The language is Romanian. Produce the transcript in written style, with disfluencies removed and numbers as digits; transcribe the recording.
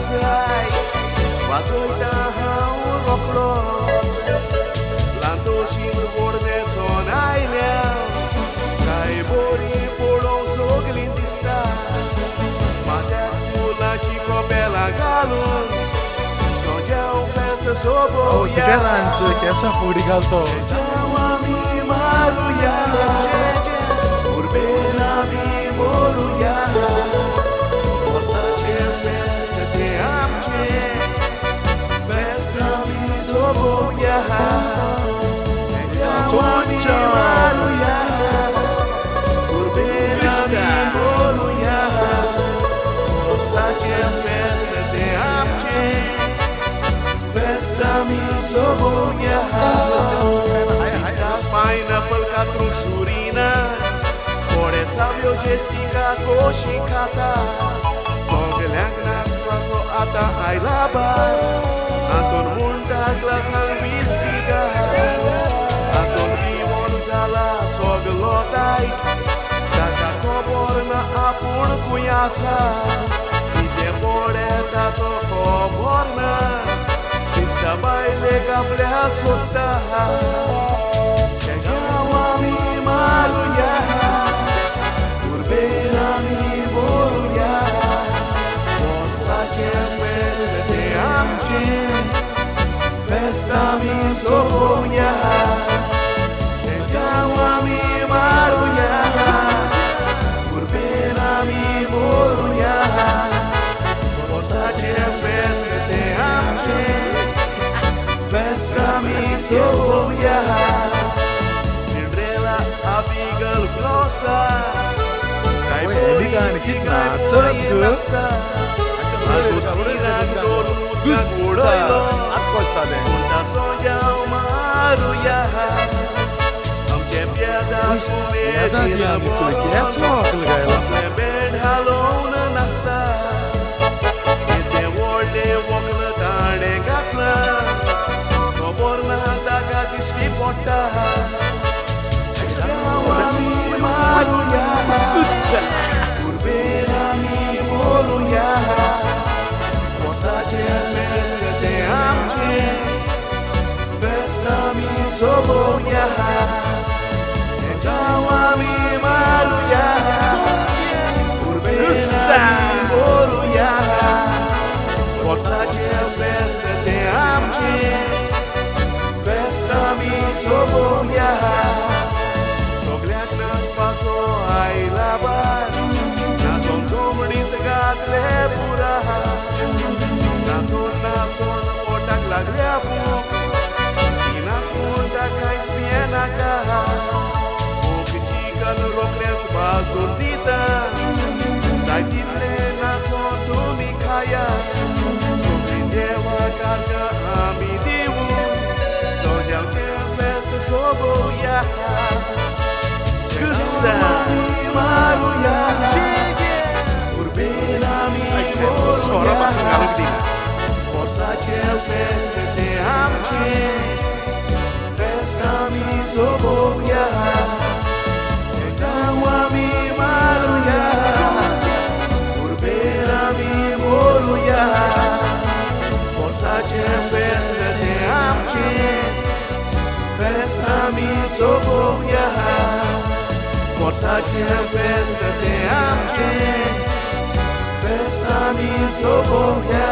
sai Vazoita hau rokro Lanto shin borde sonailea Kai bori podon soglindista Matea mula chico bela galo Sodział festa sobo कुठे राहायचं कॅसा फुडी घालतो Ami maruya Urbena mi moruya Posta ce festa te amce Festa mi soboya Ami maruya Urbena mi moruya Posta ce festa te amce Festa mi soboya Pineapple ca truxurina Ore sabio Jessica coșicata Fogeleagna scoato ata ai laba Anton munda glasan whiskiga Anton limon zala soglotai Data coborna apun cuiasa Ide bore tato coborna Ista baile gablea sota Ami maruya Urbena mi moruya Forza ce festa te amce Festa mi soboya Ami maruya Urbena mi moruya Forza ce festa te amce Festa mi soboya Abigail Glossa Kai bori națat că Unta sodział maruja Amce piada Piada dianițule, kjæsa okul gaila Plebed halon nasta Ete vorde vokla tane gatla Koborna daga diski potta Ami maruya Urbena mi moruya Posta ce festa te amce Festa mi soboya Ami maruya Urbena mi moruya Posta ce festa te amce Festa mi soboya Ai la bar Na ton comrit gatle pura Na ton otak laglea foc Și n-asculta ca-i spiena ca O câcică-n rocleț bazurdită Dai title na ton tu micaia S-o prindeva carga amidiu S-o deau ce festa s-o boia Ami maruya Urbena mi moruya Forza ce festa te amce Festa mi soboya Ami maruya Urbena mi moruya Forza ce festa te amce Festa mi soboya Forța ce festa te amce Festa mi soboia